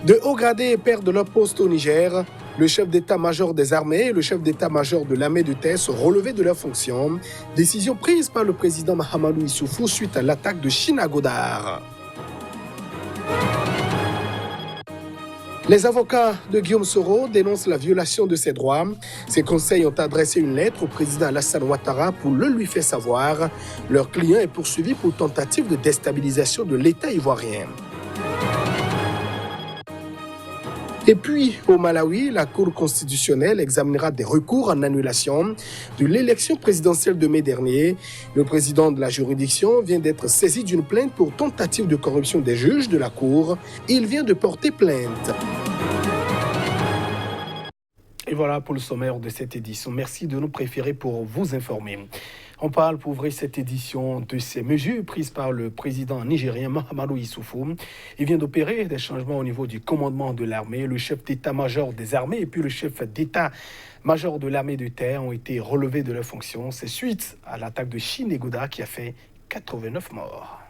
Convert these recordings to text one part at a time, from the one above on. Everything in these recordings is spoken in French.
De hauts gradés perdent leur poste au Niger. Le chef d'état-major des armées et le chef d'état-major de l'armée de terre sont relevés de leurs fonctions. Décision prise par le président Mahamadou Issoufou suite à l'attaque de Chine-Godard. Les avocats de Guillaume Soro dénoncent la violation de ses droits. Ces conseils ont adressé une lettre au président Alassane Ouattara pour le lui faire savoir. Leur client est poursuivi pour tentative de déstabilisation de l'État ivoirien. Et puis, au Malawi, la Cour constitutionnelle examinera des recours en annulation de l'élection présidentielle de mai dernier. Le président de la juridiction vient d'être saisi d'une plainte pour tentative de corruption des juges de la Cour. Il vient de porter plainte. Et voilà pour le sommaire de cette édition. Merci de nous préférer pour vous informer. On parle pour ouvrir cette édition de ces mesures prises par le président nigérien Mahamadou Issoufou. Il vient d'opérer des changements au niveau du commandement de l'armée. Le chef d'état-major des armées et puis le chef d'état-major de l'armée de terre ont été relevés de leurs fonctions. C'est suite à l'attaque de Chine-Godard qui a fait 89 morts.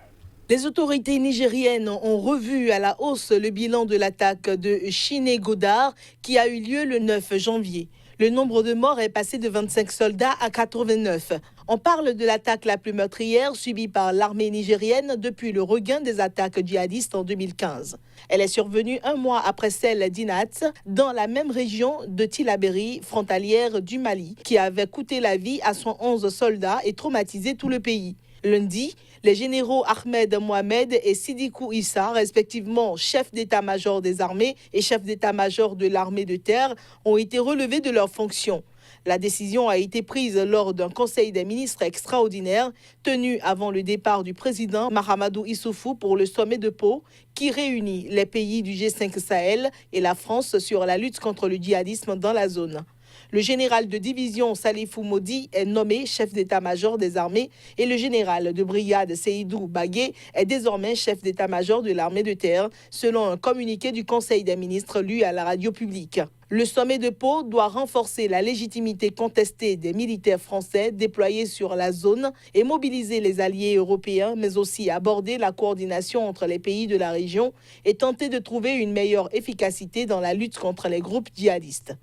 Les autorités nigériennes ont revu à la hausse le bilan de l'attaque de Chine-Godard qui a eu lieu le 9 janvier. Le nombre de morts est passé de 25 soldats à 89. On parle de l'attaque la plus meurtrière subie par l'armée nigérienne depuis le regain des attaques djihadistes en 2015. Elle est survenue un mois après celle d'Inat, dans la même région de Tillabéri, frontalière du Mali, qui avait coûté la vie à 111 soldats et traumatisé tout le pays. Lundi, les généraux Ahmed Mohamed et Sidikou Issa, respectivement chef d'état-major des armées et chef d'état-major de l'armée de terre, ont été relevés de leurs fonctions. La décision a été prise lors d'un conseil des ministres extraordinaire tenu avant le départ du président Mahamadou Issoufou pour le sommet de Pau qui réunit les pays du G5 Sahel et la France sur la lutte contre le djihadisme dans la zone. Le général de division Salifou Modi est nommé chef d'état-major des armées et le général de brigade Seydou Bagué est désormais chef d'état-major de l'armée de terre, selon un communiqué du Conseil des ministres lu à la radio publique. Le sommet de Pau doit renforcer la légitimité contestée des militaires français déployés sur la zone et mobiliser les alliés européens, mais aussi aborder la coordination entre les pays de la région et tenter de trouver une meilleure efficacité dans la lutte contre les groupes djihadistes.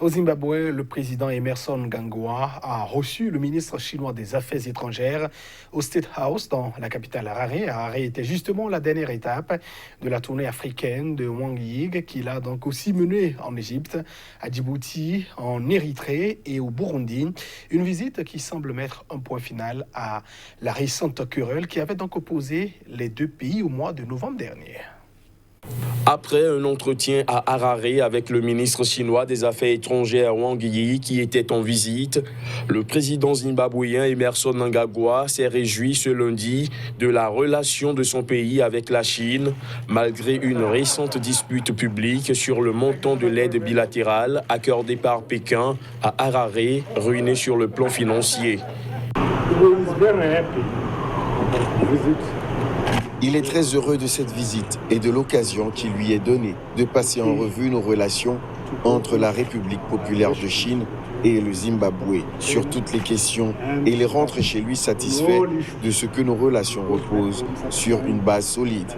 Au Zimbabwe, le président Emmerson Mnangagwa a reçu le ministre chinois des Affaires étrangères au State House dans la capitale Harare. Harare était justement la dernière étape de la tournée africaine de Wang Yi, qu'il a donc aussi menée en Égypte, à Djibouti, en Érythrée et au Burundi. Une visite qui semble mettre un point final à la récente querelle qui avait donc opposé les deux pays au mois de novembre dernier. Après un entretien à Harare avec le ministre chinois des Affaires étrangères Wang Yi qui était en visite, le président zimbabwéen Emmerson Mnangagwa s'est réjoui ce lundi de la relation de son pays avec la Chine, malgré une récente dispute publique sur le montant de l'aide bilatérale accordée par Pékin à Harare, ruinée sur le plan financier. Il est très heureux de cette visite et de l'occasion qui lui est donnée de passer en revue nos relations entre la République populaire de Chine et le Zimbabwe sur toutes les questions et il rentre chez lui satisfait de ce que nos relations reposent sur une base solide.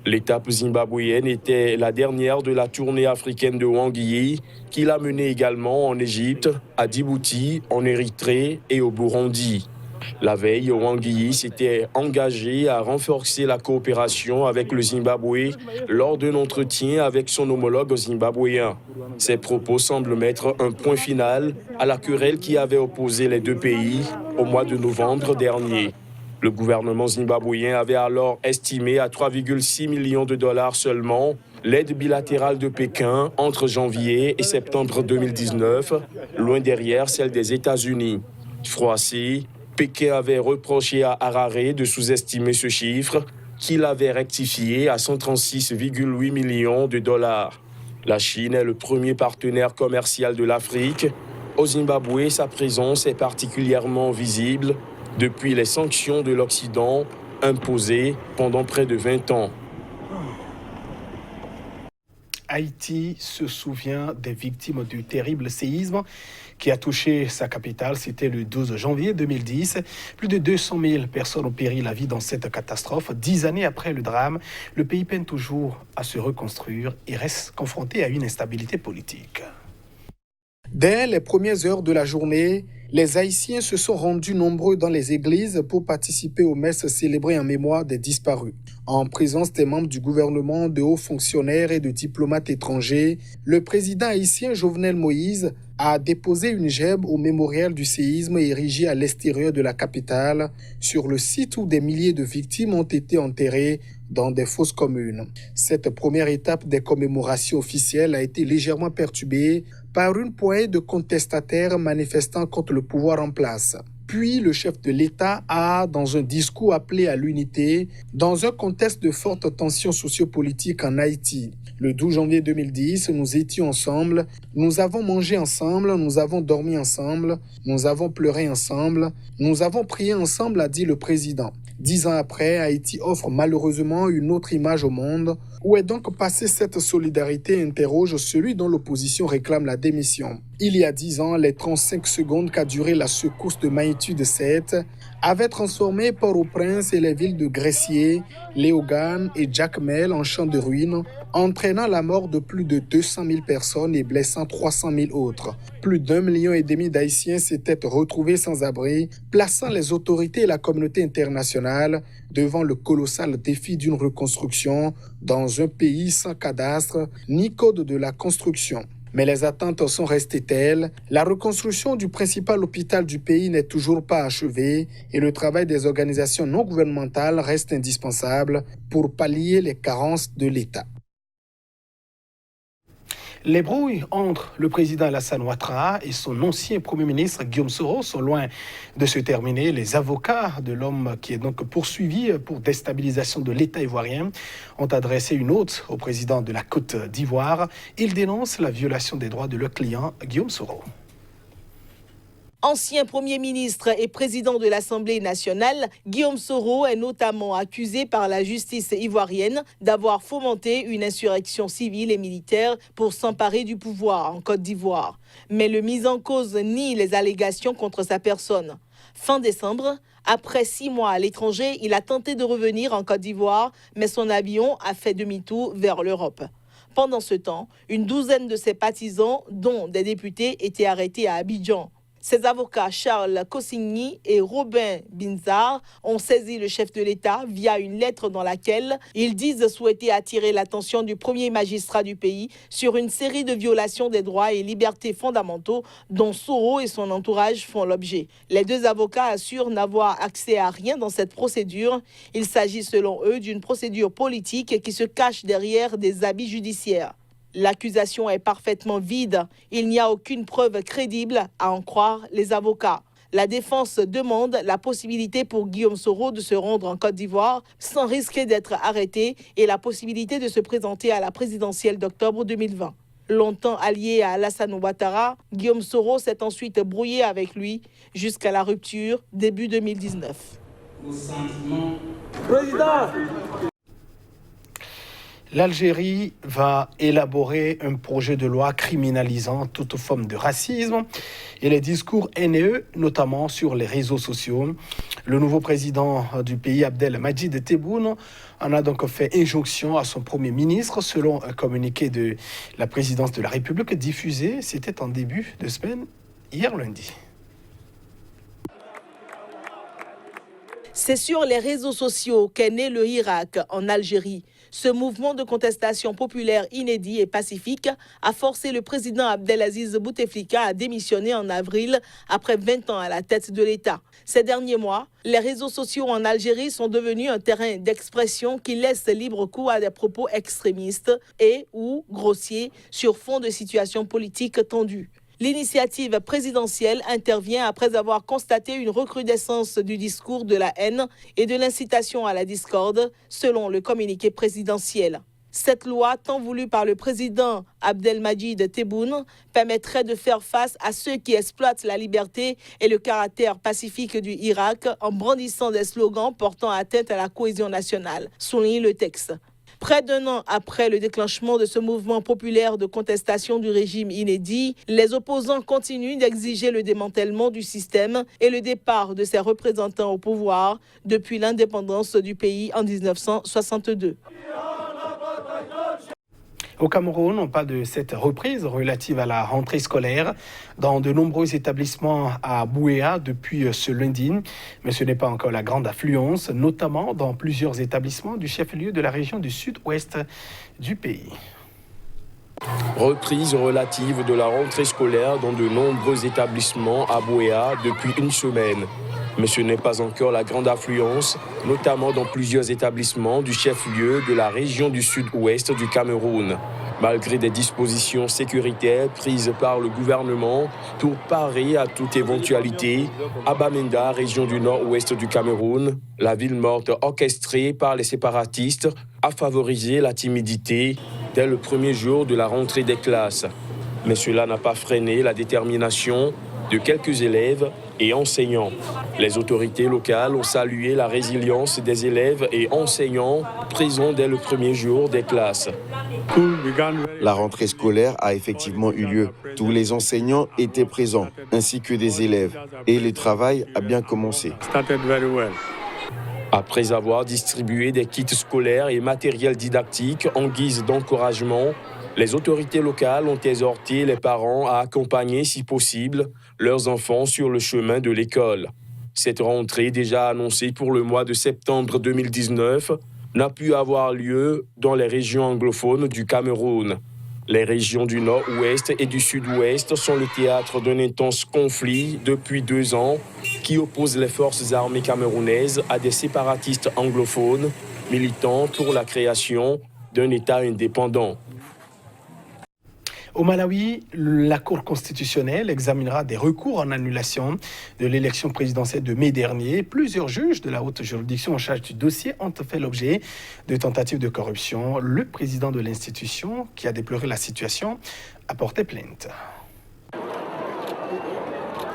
L'étape zimbabwéenne était la dernière de la tournée africaine de Wang Yi, qu'il a menée également en Égypte, à Djibouti, en Érythrée et au Burundi. La veille, Wang Yi s'était engagé à renforcer la coopération avec le Zimbabwe lors d'un entretien avec son homologue zimbabwéen. Ces propos semblent mettre un point final à la querelle qui avait opposé les deux pays au mois de novembre dernier. Le gouvernement zimbabwéen avait alors estimé à 3,6 millions de dollars seulement l'aide bilatérale de Pékin entre janvier et septembre 2019, loin derrière celle des États-Unis. Froissé, Pékin avait reproché à Harare de sous-estimer ce chiffre, qu'il avait rectifié à 136,8 millions de dollars. La Chine est le premier partenaire commercial de l'Afrique. Au Zimbabwe, sa présence est particulièrement visible depuis les sanctions de l'Occident imposées pendant près de 20 ans. Haïti se souvient des victimes du terrible séisme qui a touché sa capitale. C'était le 12 janvier 2010. Plus de 200 000 personnes ont péri la vie dans cette catastrophe. 10 années après le drame, le pays peine toujours à se reconstruire et reste confronté à une instabilité politique. Dès les premières heures de la journée, les Haïtiens se sont rendus nombreux dans les églises pour participer aux messes célébrées en mémoire des disparus. En présence des membres du gouvernement, de hauts fonctionnaires et de diplomates étrangers, le président haïtien Jovenel Moïse a déposé une gerbe au mémorial du séisme érigé à l'extérieur de la capitale, sur le site où des milliers de victimes ont été enterrées dans des fosses communes. Cette première étape des commémorations officielles a été légèrement perturbée par une poignée de contestataires manifestant contre le pouvoir en place. Puis le chef de l'État a, dans un discours, appelé à l'unité dans un contexte de fortes tensions sociopolitiques en Haïti. Le 12 janvier 2010, nous étions ensemble, nous avons mangé ensemble, nous avons dormi ensemble, nous avons pleuré ensemble, nous avons prié ensemble, a dit le président. 10 ans après, Haïti offre malheureusement une autre image au monde. Où est donc passée cette solidarité, interroge celui dont l'opposition réclame la démission. Il y a 10 ans, les 35 secondes qu'a duré la secousse de magnitude 7 avaient transformé Port-au-Prince et les villes de Gressier, Léogane et Jacmel en champs de ruines, entraînant la mort de plus de 200 000 personnes et blessant 300 000 autres. Plus d'1,5 million d'Haïtiens s'étaient retrouvés sans abri, plaçant les autorités et la communauté internationale devant le colossal défi d'une reconstruction dans un pays sans cadastre ni code de la construction. Mais les attentes sont restées telles, la reconstruction du principal hôpital du pays n'est toujours pas achevée et le travail des organisations non gouvernementales reste indispensable pour pallier les carences de l'État. Les brouilles entre le président Alassane Ouattara et son ancien Premier ministre Guillaume Soro sont loin de se terminer. Les avocats de l'homme qui est donc poursuivi pour déstabilisation de l'État ivoirien ont adressé une note au président de la Côte d'Ivoire. Ils dénoncent la violation des droits de leur client Guillaume Soro. Ancien Premier ministre et président de l'Assemblée nationale, Guillaume Soro est notamment accusé par la justice ivoirienne d'avoir fomenté une insurrection civile et militaire pour s'emparer du pouvoir en Côte d'Ivoire. Mais le mis en cause nie les allégations contre sa personne. Fin décembre, après 6 mois à l'étranger, il a tenté de revenir en Côte d'Ivoire, mais son avion a fait demi-tour vers l'Europe. Pendant ce temps, une douzaine de ses partisans, dont des députés, étaient arrêtés à Abidjan. Ses avocats Charles Kossigny et Robin Binzar ont saisi le chef de l'État via une lettre dans laquelle ils disent souhaiter attirer l'attention du premier magistrat du pays sur une série de violations des droits et libertés fondamentaux dont Soro et son entourage font l'objet. Les deux avocats assurent n'avoir accès à rien dans cette procédure. Il s'agit selon eux d'une procédure politique qui se cache derrière des habits judiciaires. L'accusation est parfaitement vide. Il n'y a aucune preuve crédible à en croire les avocats. La défense demande la possibilité pour Guillaume Soro de se rendre en Côte d'Ivoire sans risquer d'être arrêté et la possibilité de se présenter à la présidentielle d'octobre 2020. Longtemps allié à Alassane Ouattara, Guillaume Soro s'est ensuite brouillé avec lui jusqu'à la rupture début 2019. Président! L'Algérie va élaborer un projet de loi criminalisant toute forme de racisme et les discours haineux, notamment sur les réseaux sociaux. Le nouveau président du pays, Abdelmadjid Tebboune, en a donc fait injonction à son Premier ministre, selon un communiqué de la présidence de la République diffusé, c'était en début de semaine, hier lundi. C'est sur les réseaux sociaux qu'est né le Hirak en Algérie. Ce mouvement de contestation populaire inédit et pacifique a forcé le président Abdelaziz Bouteflika à démissionner en avril après 20 ans à la tête de l'État. Ces derniers mois, les réseaux sociaux en Algérie sont devenus un terrain d'expression qui laisse libre cours à des propos extrémistes et ou grossiers sur fond de situations politiques tendues. L'initiative présidentielle intervient après avoir constaté une recrudescence du discours de la haine et de l'incitation à la discorde, selon le communiqué présidentiel. Cette loi, tant voulue par le président Abdelmadjid Tebboune, permettrait de faire face à ceux qui exploitent la liberté et le caractère pacifique du Hirak en brandissant des slogans portant atteinte à la cohésion nationale, souligne le texte. Près d'un an après le déclenchement de ce mouvement populaire de contestation du régime inédit, les opposants continuent d'exiger le démantèlement du système et le départ de ses représentants au pouvoir depuis l'indépendance du pays en 1962. Au Cameroun, on parle de cette reprise relative à la rentrée scolaire dans de nombreux établissements à Buea depuis ce lundi. Mais ce n'est pas encore la grande affluence, notamment dans plusieurs établissements du chef-lieu de la région du sud-ouest du pays. Reprise relative de la rentrée scolaire dans de nombreux établissements à Buea depuis une semaine. Mais ce n'est pas encore la grande affluence, notamment dans plusieurs établissements du chef-lieu de la région du sud-ouest du Cameroun. Malgré des dispositions sécuritaires prises par le gouvernement pour parer à toute éventualité, à Bamenda, région du nord-ouest du Cameroun, la ville morte orchestrée par les séparatistes a favorisé la timidité dès le premier jour de la rentrée des classes. Mais cela n'a pas freiné la détermination de quelques élèves et enseignants. Les autorités locales ont salué la résilience des élèves et enseignants présents dès le premier jour des classes. La rentrée scolaire a effectivement eu lieu. Tous les enseignants étaient présents, ainsi que des élèves. Et le travail a bien commencé. Après avoir distribué des kits scolaires et matériel didactique en guise d'encouragement, les autorités locales ont exhorté les parents à accompagner, si possible, leurs enfants sur le chemin de l'école. Cette rentrée, déjà annoncée pour le mois de septembre 2019, n'a pu avoir lieu dans les régions anglophones du Cameroun. Les régions du nord-ouest et du sud-ouest sont le théâtre d'un intense conflit depuis 2 ans qui oppose les forces armées camerounaises à des séparatistes anglophones militant pour la création d'un État indépendant. Au Malawi, la Cour constitutionnelle examinera des recours en annulation de l'élection présidentielle de mai dernier. Plusieurs juges de la haute juridiction en charge du dossier ont fait l'objet de tentatives de corruption. Le président de l'institution, qui a déploré la situation, a porté plainte.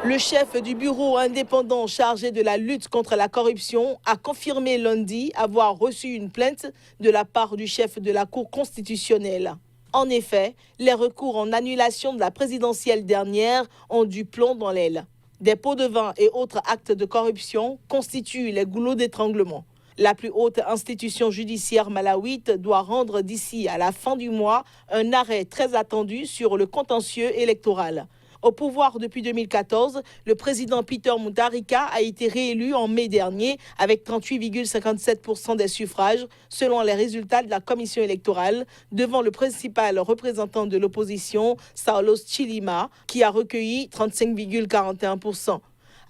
Le chef du bureau indépendant chargé de la lutte contre la corruption a confirmé lundi avoir reçu une plainte de la part du chef de la Cour constitutionnelle. En effet, les recours en annulation de la présidentielle dernière ont du plomb dans l'aile. Des pots de vin et autres actes de corruption constituent les goulots d'étranglement. La plus haute institution judiciaire malawite doit rendre d'ici à la fin du mois un arrêt très attendu sur le contentieux électoral. Au pouvoir depuis 2014, le président Peter Mutharika a été réélu en mai dernier avec 38,57% des suffrages, selon les résultats de la commission électorale, devant le principal représentant de l'opposition, Saulos Chilima, qui a recueilli 35,41%.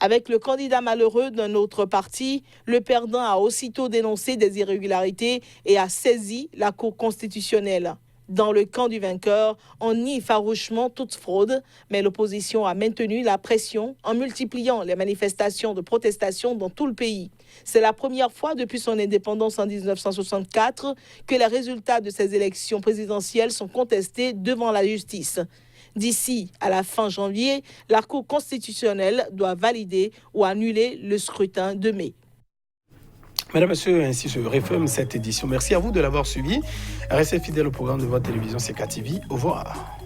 Avec le candidat malheureux d'un autre parti, le perdant a aussitôt dénoncé des irrégularités et a saisi la Cour constitutionnelle. Dans le camp du vainqueur, on nie farouchement toute fraude, mais l'opposition a maintenu la pression en multipliant les manifestations de protestation dans tout le pays. C'est la première fois depuis son indépendance en 1964 que les résultats de ces élections présidentielles sont contestés devant la justice. D'ici à la fin janvier, la Cour constitutionnelle doit valider ou annuler le scrutin de mai. Mesdames, Messieurs, ainsi se referme cette édition. Merci à vous de l'avoir suivi. Restez fidèles au programme de votre télévision CK TV. Au revoir.